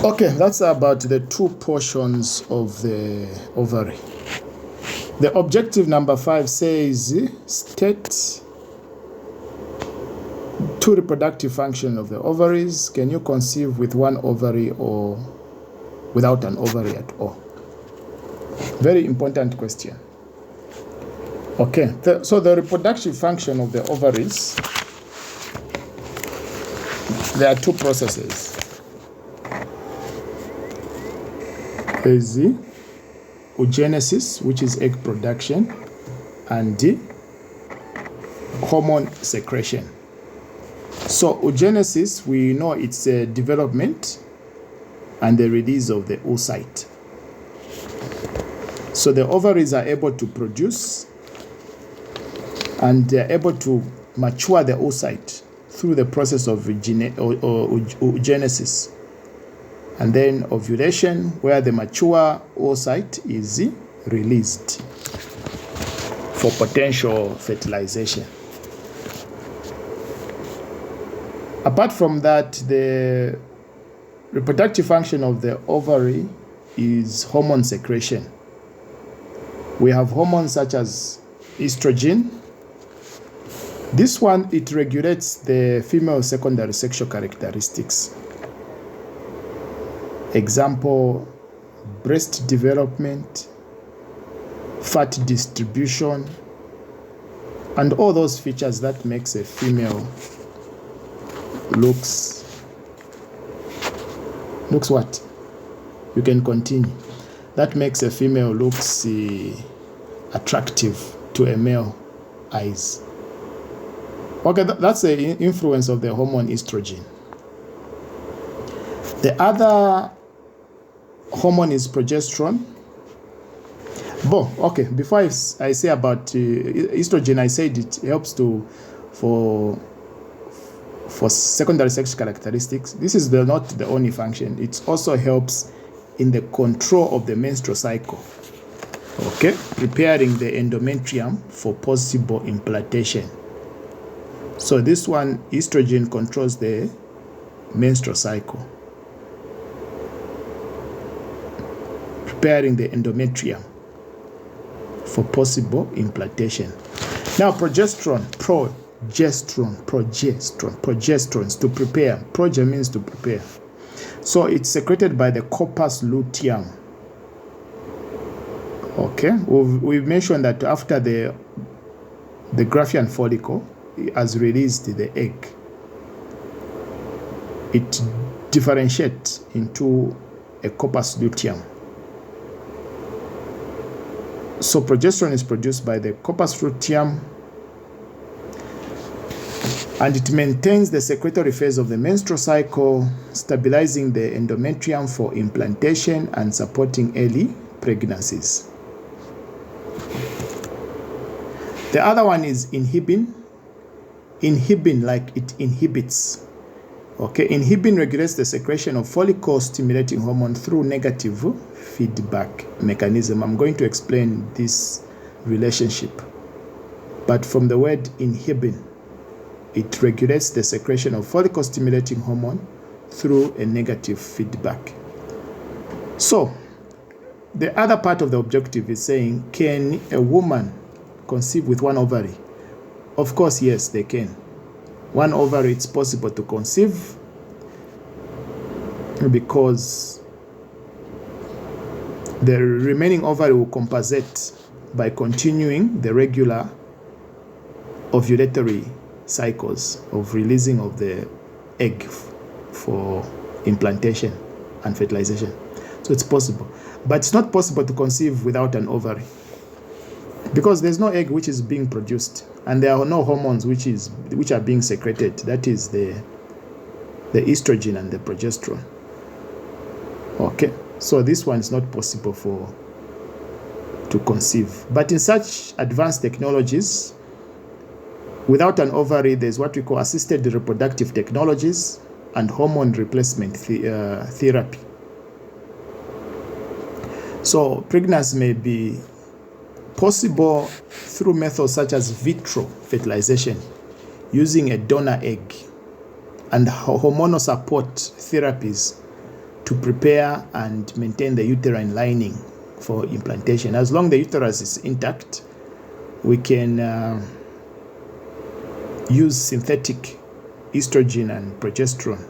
Okay, that's about the two portions of the ovary. The objective number 5 says state two reproductive function of the ovaries. Can you conceive with one ovary or without an ovary at all? Very important question. Okay, so the reproductive function of the ovaries, there are two processes. There's the oogenesis, which is egg production, and the hormone secretion. So oogenesis, we know it's a development and the release of the oocyte. So the ovaries are able to produce and they're able to mature the oocyte through the process of oogenesis. And then ovulation, where the mature oocyte is released for potential fertilization. Apart from that, the reproductive function of the ovary is hormone secretion. We have hormones such as estrogen. This one, it regulates the female secondary sexual characteristics. Example, breast development, fat distribution, and all those features that makes a female looks what? You can continue. That makes a female looks attractive to a male eyes. Okay, that's the influence of the hormone estrogen. The other hormone is progesterone. Okay, before I say about estrogen, I said it helps for secondary sex characteristics. This is not the only function. It also helps in the control of the menstrual cycle. Okay, preparing the endometrium for possible implantation. So this one, estrogen controls the menstrual cycle, preparing the endometrium for possible implantation. Now progesterone is to prepare. Proge means to prepare. So it's secreted by the corpus luteum. Okay, we've mentioned that after the Graafian follicle has released the egg, it differentiates into a corpus luteum. So progesterone is produced by the corpus luteum, and it maintains the secretory phase of the menstrual cycle, stabilizing the endometrium for implantation and supporting early pregnancies. The other one is inhibin. Inhibin, like it inhibits. Okay, inhibin regulates the secretion of follicle-stimulating hormone through negative feedback mechanism. I'm going to explain this relationship. But from the word inhibin, it regulates the secretion of follicle-stimulating hormone through a negative feedback. So, the other part of the objective is saying, can a woman conceive with one ovary? Of course, yes, they can. One ovary, it's possible to conceive because the remaining ovary will compensate by continuing the regular ovulatory cycles of releasing of the egg for implantation and fertilization. So it's possible. But it's not possible to conceive without an ovary, because there's no egg which is being produced, and there are no hormones which are being secreted. That is the estrogen and the progesterone. Okay, so this one is not possible to conceive. But in such advanced technologies, without an ovary, there's what we call assisted reproductive technologies and hormone replacement therapy. So pregnancy may be possible through methods such as vitro fertilization, using a donor egg, and hormonal support therapies to prepare and maintain the uterine lining for implantation. As long as the uterus is intact, we can use synthetic estrogen and progesterone.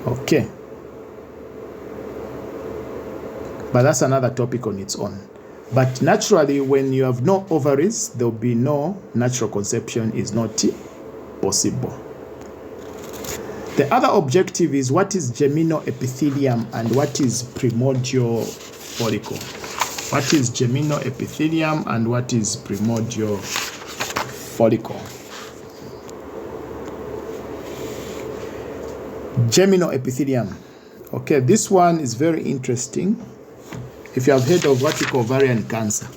Okay. But that's another topic on its own. But naturally, when you have no ovaries, there will be no natural conception, is not possible. The other objective is what is geminoepithelium and what is primordial follicle. What is geminoepithelium and what is primordial follicle? Geminoepithelium. Okay, this one is very interesting. If you have heard of what we call ovarian cancer,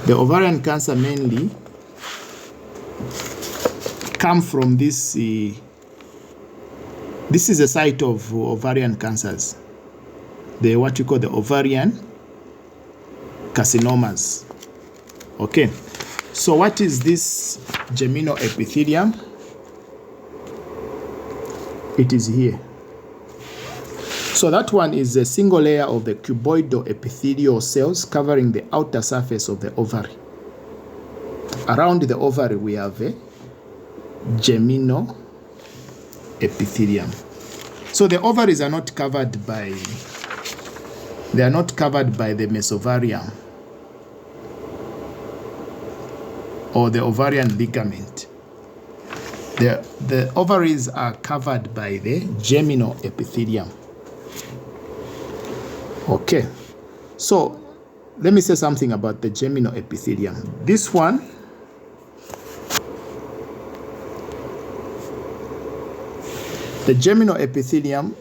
the ovarian cancer mainly come from this. This is a site of ovarian cancers. The what we call the ovarian carcinomas. Okay, so what is this geminoepithelium? It is here. So that one is a single layer of the cuboidal epithelial cells covering the outer surface of the ovary. Around the ovary we have a geminoepithelium. So the ovaries are not covered by the mesovarium or the ovarian ligament. The ovaries are covered by the geminoepithelium. Okay, so let me say something about the geminoepithelium. This one, the geminoepithelium,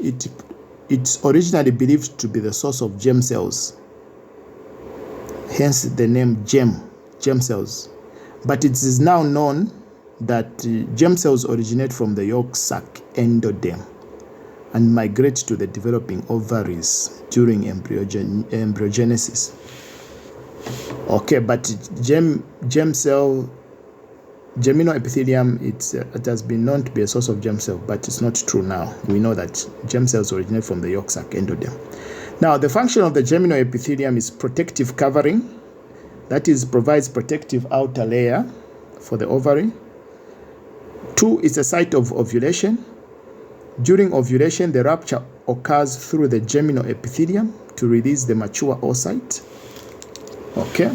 it's originally believed to be the source of germ cells. Hence the name germ cells. But it is now known that germ cells originate from the yolk sac endoderm and migrate to the developing ovaries during embryogenesis. Okay, but geminoepithelium, it has been known to be a source of germ cell, but it's not true now. We know that germ cells originate from the yolk sac endoderm. Now, the function of the geminoepithelium is protective covering. That is, provides protective outer layer for the ovary. 2, it's a site of ovulation. During ovulation, the rupture occurs through the geminoepithelium to release the mature oocyte. Okay.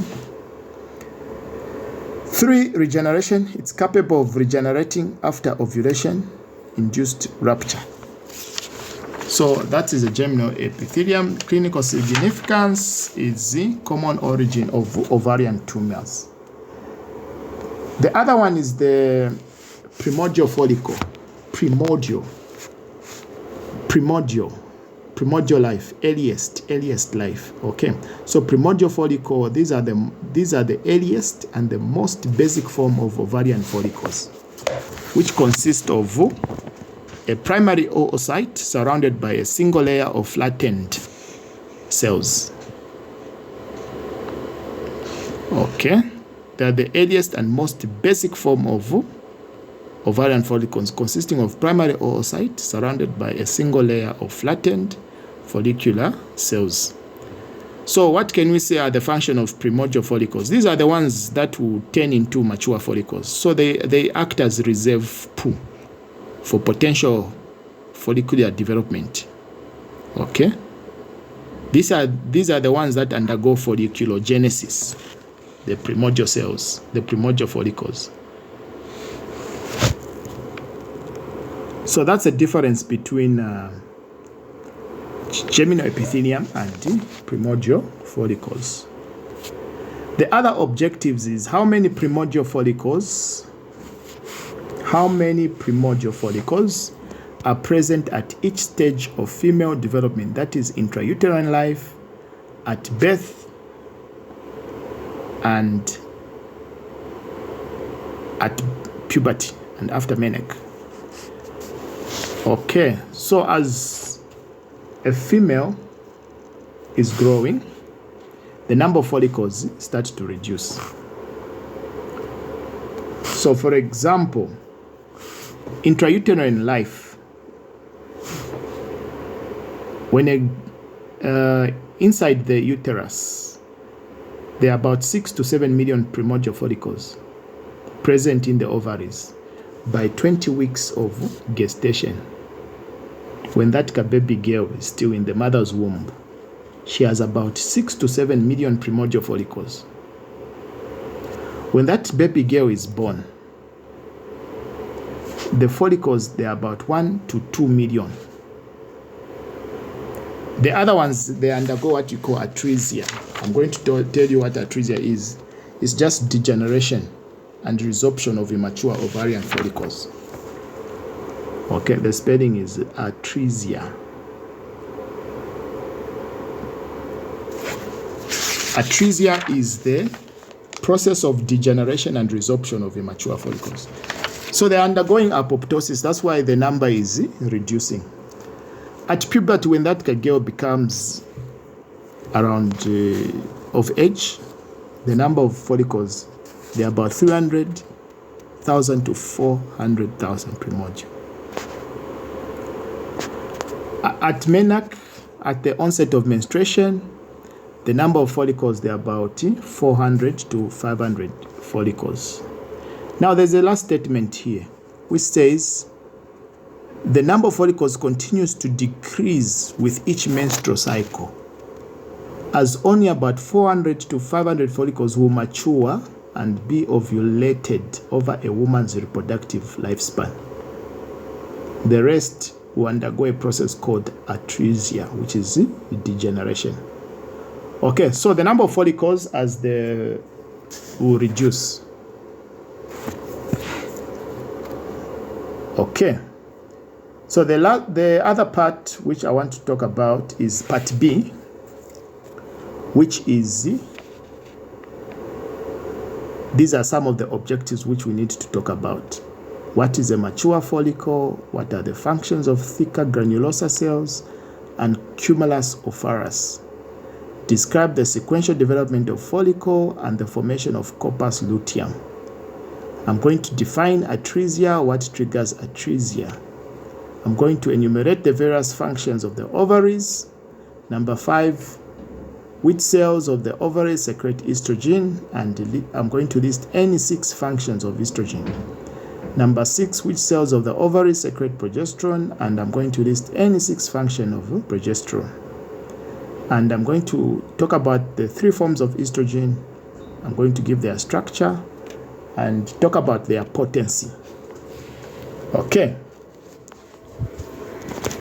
3, regeneration. It's capable of regenerating after ovulation-induced rupture. So that is the geminoepithelium. Clinical significance is the common origin of ovarian tumors. The other one is the primordial follicle. Primordial life, earliest life. Okay, so primordial follicle, these are the earliest and the most basic form of ovarian follicles, which consist of a primary oocyte surrounded by a single layer of flattened cells. Okay, they are the earliest and most basic form of ovarian follicles, consisting of primary oocyte surrounded by a single layer of flattened follicular cells. So what can we say are the function of primordial follicles? These are the ones that will turn into mature follicles. So they act as reserve pool for potential follicular development. Okay, these are the ones that undergo folliculogenesis, the primordial cells, the primordial follicles. So that's the difference between geminoepithelium and the primordial follicles. The other objectives is how many primordial follicles are present at each stage of female development, that is intrauterine life, at birth, and at puberty and after menarche. Okay, so as a female is growing, the number of follicles start to reduce. So for example, intrauterine life, When inside the uterus, there are about 6 to 7 million primordial follicles present in the ovaries. By 20 weeks of gestation, when that baby girl is still in the mother's womb, she has about 6 to 7 million primordial follicles. When that baby girl is born, the follicles, they are about 1 to 2 million. The other ones, they undergo what you call atresia. I'm going to tell you what atresia is. It's just degeneration and resorption of immature ovarian follicles. Okay, the spelling is atresia. Atresia is the process of degeneration and resorption of immature follicles. So they're undergoing apoptosis. That's why the number is reducing. At puberty, when that girl becomes around of age, the number of follicles, they're about 300,000 to 400,000 primordial. At menarche, at the onset of menstruation, the number of follicles, they're about 400 to 500 follicles. Now, there's a last statement here, which says the number of follicles continues to decrease with each menstrual cycle, as only about 400 to 500 follicles will mature and be ovulated over a woman's reproductive lifespan. The rest will undergo a process called atresia, which is degeneration. Okay, so the number of follicles as they will reduce. Okay, so the other part which I want to talk about is part B, which is, these are some of the objectives which we need to talk about. What is a mature follicle? What are the functions of thicker granulosa cells and cumulus ovarus? Describe the sequential development of follicle and the formation of corpus luteum. I'm going to define atresia, what triggers atresia. I'm going to enumerate the various functions of the ovaries. Number 5, which cells of the ovaries secrete estrogen, and I'm going to list any 6 functions of estrogen. Number 6, which cells of the ovaries secrete progesterone, and I'm going to list any 6 functions of progesterone. And I'm going to talk about the 3 forms of estrogen. I'm going to give their structure and talk about their potency. Okay.